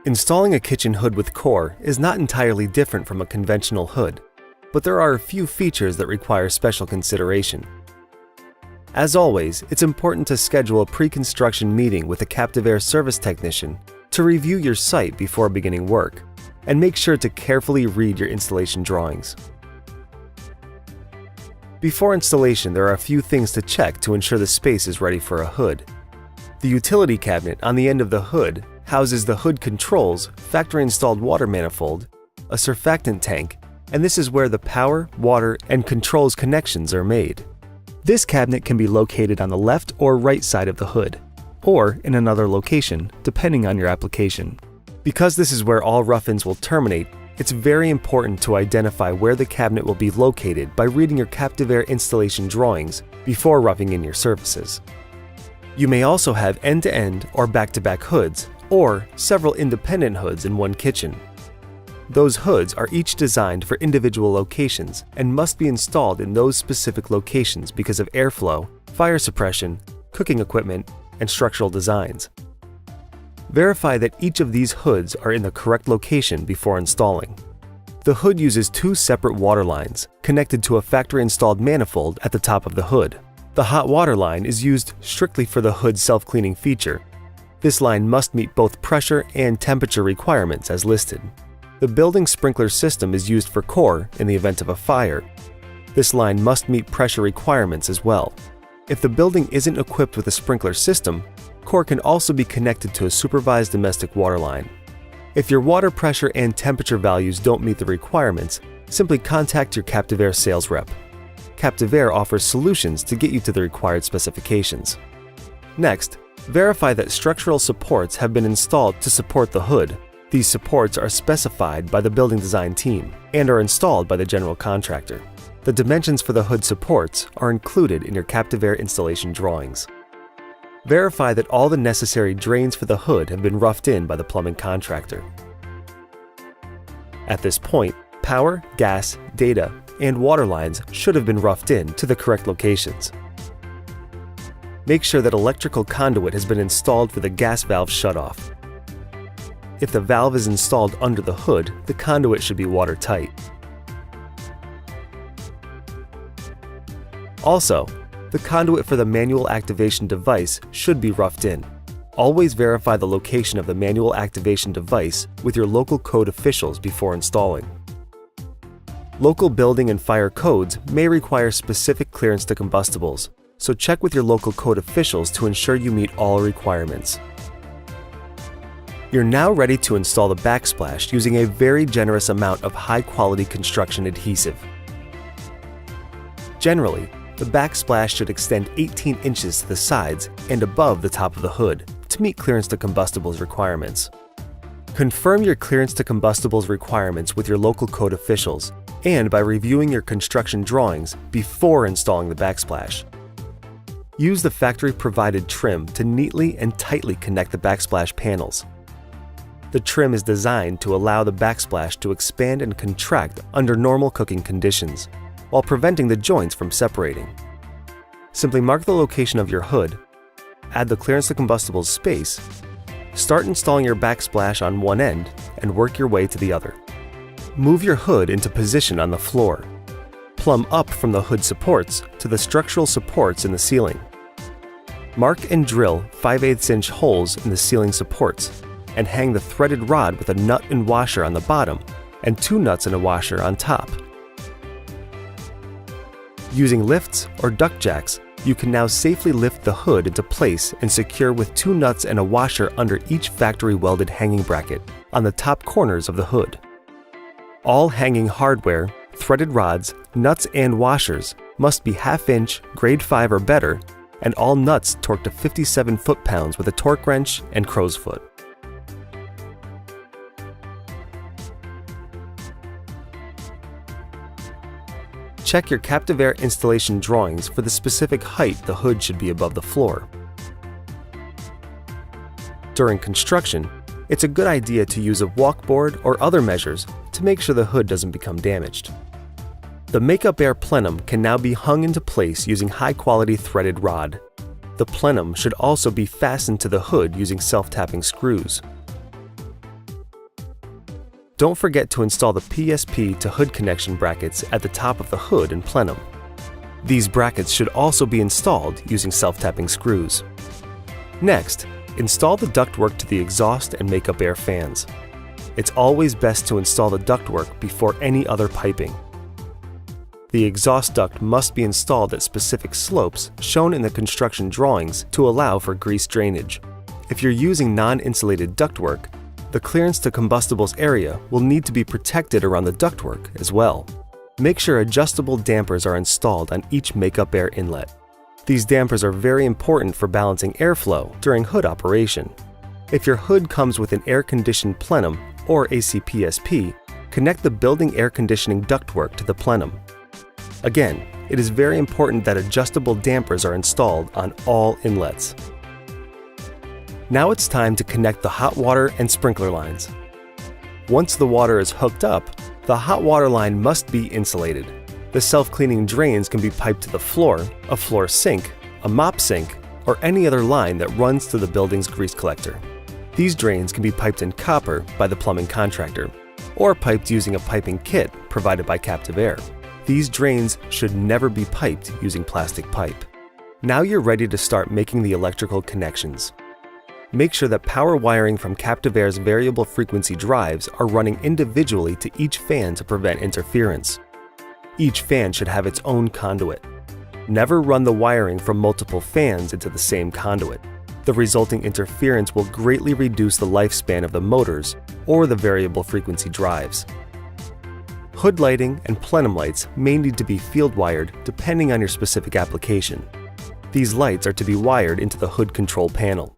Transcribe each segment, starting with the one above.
Installing a kitchen hood with Core is not entirely different from a conventional hood, but there are a few features that require special consideration. As always, it's important to schedule a pre-construction meeting with a Captivair service technician to review your site before beginning work, and make sure to carefully read your installation drawings. Before installation, there are a few things to check to ensure the space is ready for a hood. The utility cabinet on the end of the hood houses the hood controls, factory-installed water manifold, a surfactant tank, and this is where the power, water, and controls connections are made. This cabinet can be located on the left or right side of the hood, or in another location, depending on your application. Because this is where all rough-ins will terminate, it's very important to identify where the cabinet will be located by reading your Captivair installation drawings before roughing in your services. You may also have end-to-end or back-to-back hoods, or several independent hoods in one kitchen. Those hoods are each designed for individual locations and must be installed in those specific locations because of airflow, fire suppression, cooking equipment, and structural designs. Verify that each of these hoods are in the correct location before installing. The hood uses two separate water lines connected to a factory-installed manifold at the top of the hood. The hot water line is used strictly for the hood's self-cleaning feature. This line must meet both pressure and temperature requirements as listed. The building sprinkler system is used for Core in the event of a fire. This line must meet pressure requirements as well. If the building isn't equipped with a sprinkler system, Core can also be connected to a supervised domestic water line. If your water pressure and temperature values don't meet the requirements, simply contact your Captivair sales rep. Captivair offers solutions to get you to the required specifications. Next, verify that structural supports have been installed to support the hood. These supports are specified by the building design team and are installed by the general contractor. The dimensions for the hood supports are included in your Captivair installation drawings. Verify that all the necessary drains for the hood have been roughed in by the plumbing contractor. At this point, power, gas, data, and water lines should have been roughed in to the correct locations. Make sure that electrical conduit has been installed for the gas valve shutoff. If the valve is installed under the hood, the conduit should be watertight. Also, the conduit for the manual activation device should be roughed in. Always verify the location of the manual activation device with your local code officials before installing. Local building and fire codes may require specific clearance to combustibles, so check with your local code officials to ensure you meet all requirements. You're now ready to install the backsplash using a very generous amount of high-quality construction adhesive. Generally, the backsplash should extend 18 inches to the sides and above the top of the hood to meet clearance to combustibles requirements. Confirm your clearance to combustibles requirements with your local code officials and by reviewing your construction drawings before installing the backsplash. Use the factory-provided trim to neatly and tightly connect the backsplash panels. The trim is designed to allow the backsplash to expand and contract under normal cooking conditions, while preventing the joints from separating. Simply mark the location of your hood, add the clearance to combustibles space, start installing your backsplash on one end, and work your way to the other. Move your hood into position on the floor. Plumb up from the hood supports to the structural supports in the ceiling. Mark and drill 5/8 inch holes in the ceiling supports, and hang the threaded rod with a nut and washer on the bottom and 2 nuts and a washer on top. Using lifts or duct jacks, you can now safely lift the hood into place and secure with 2 nuts and a washer under each factory welded hanging bracket on the top corners of the hood. All hanging hardware, threaded rods, nuts and washers must be 1/2 inch, grade 5 or better, and all nuts torqued to 57 foot-pounds with a torque wrench and crow's foot. Check your Captivair installation drawings for the specific height the hood should be above the floor. During construction, it's a good idea to use a walkboard or other measures to make sure the hood doesn't become damaged. The Makeup Air plenum can now be hung into place using high-quality threaded rod. The plenum should also be fastened to the hood using self-tapping screws. Don't forget to install the PSP to hood connection brackets at the top of the hood and plenum. These brackets should also be installed using self-tapping screws. Next, install the ductwork to the exhaust and makeup air fans. It's always best to install the ductwork before any other piping. The exhaust duct must be installed at specific slopes shown in the construction drawings to allow for grease drainage. If you're using non-insulated ductwork, the clearance to combustibles area will need to be protected around the ductwork as well. Make sure adjustable dampers are installed on each makeup air inlet. These dampers are very important for balancing airflow during hood operation. If your hood comes with an air-conditioned plenum or ACPSP, connect the building air conditioning ductwork to the plenum. Again, it is very important that adjustable dampers are installed on all inlets. Now it's time to connect the hot water and sprinkler lines. Once the water is hooked up, the hot water line must be insulated. The self-cleaning drains can be piped to the floor, a floor sink, a mop sink, or any other line that runs to the building's grease collector. These drains can be piped in copper by the plumbing contractor, or piped using a piping kit provided by Captive Air. These drains should never be piped using plastic pipe. Now you're ready to start making the electrical connections. Make sure that power wiring from Captive Air's variable frequency drives are running individually to each fan to prevent interference. Each fan should have its own conduit. Never run the wiring from multiple fans into the same conduit. The resulting interference will greatly reduce the lifespan of the motors or the variable frequency drives. Hood lighting and plenum lights may need to be field wired depending on your specific application. These lights are to be wired into the hood control panel.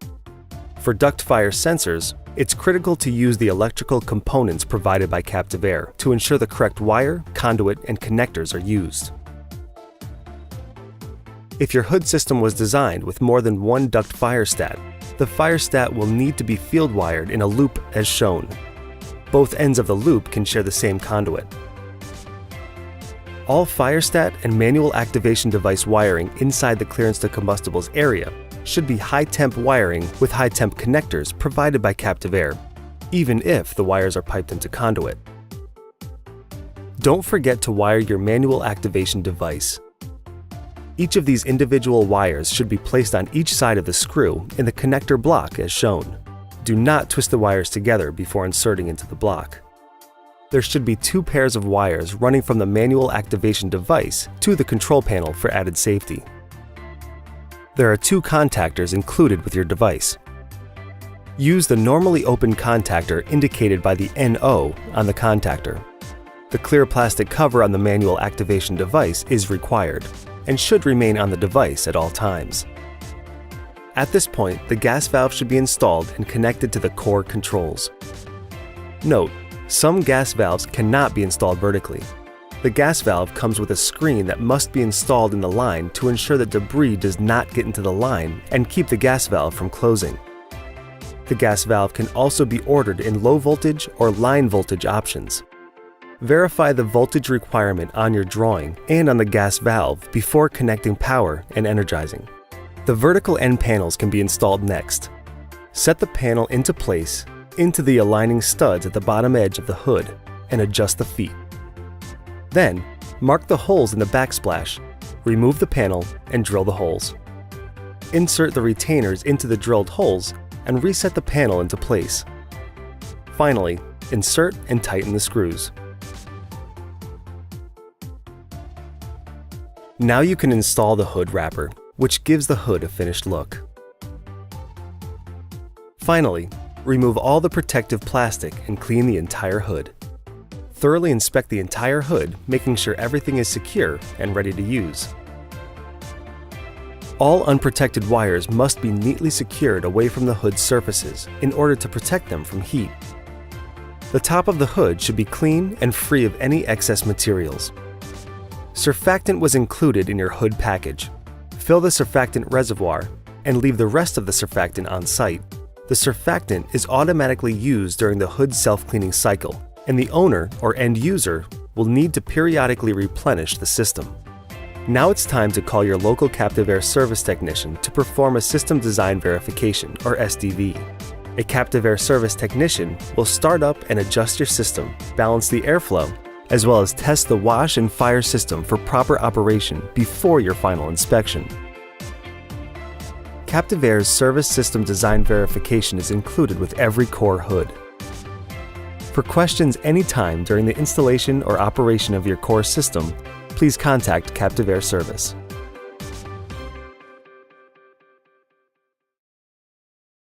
For duct fire sensors, it's critical to use the electrical components provided by Captive Air to ensure the correct wire, conduit, and connectors are used. If your hood system was designed with more than one duct firostat, the firostat will need to be field wired in a loop as shown. Both ends of the loop can share the same conduit. All firostat and manual activation device wiring inside the clearance to combustibles area should be high-temp wiring with high-temp connectors provided by Captive Air, even if the wires are piped into conduit. Don't forget to wire your manual activation device. Each of these individual wires should be placed on each side of the screw in the connector block as shown. Do not twist the wires together before inserting into the block. There should be 2 pairs of wires running from the manual activation device to the control panel for added safety. There are 2 contactors included with your device. Use the normally open contactor indicated by the NO on the contactor. The clear plastic cover on the manual activation device is required and should remain on the device at all times. At this point, the gas valve should be installed and connected to the core controls. Note, some gas valves cannot be installed vertically. The gas valve comes with a screen that must be installed in the line to ensure that debris does not get into the line and keep the gas valve from closing. The gas valve can also be ordered in low voltage or line voltage options. Verify the voltage requirement on your drawing and on the gas valve before connecting power and energizing. The vertical end panels can be installed next. Set the panel into place into the aligning studs at the bottom edge of the hood and adjust the feet. Then, mark the holes in the backsplash, remove the panel, and drill the holes. Insert the retainers into the drilled holes and reset the panel into place. Finally, insert and tighten the screws. Now you can install the hood wrapper, which gives the hood a finished look. Finally, remove all the protective plastic and clean the entire hood. Thoroughly inspect the entire hood, making sure everything is secure and ready to use. All unprotected wires must be neatly secured away from the hood surfaces in order to protect them from heat. The top of the hood should be clean and free of any excess materials. Surfactant was included in your hood package. Fill the surfactant reservoir and leave the rest of the surfactant on site. The surfactant is automatically used during the hood self-cleaning cycle, and the owner or end user will need to periodically replenish the system. Now it's time to call your local Captive Air service technician to perform a System Design Verification, or SDV. A Captive Air service technician will start up and adjust your system, balance the airflow, as well as test the wash and fire system for proper operation before your final inspection. Captive Air's service system design verification is included with every Core hood. For questions anytime during the installation or operation of your Core system, please contact Captive Air Service.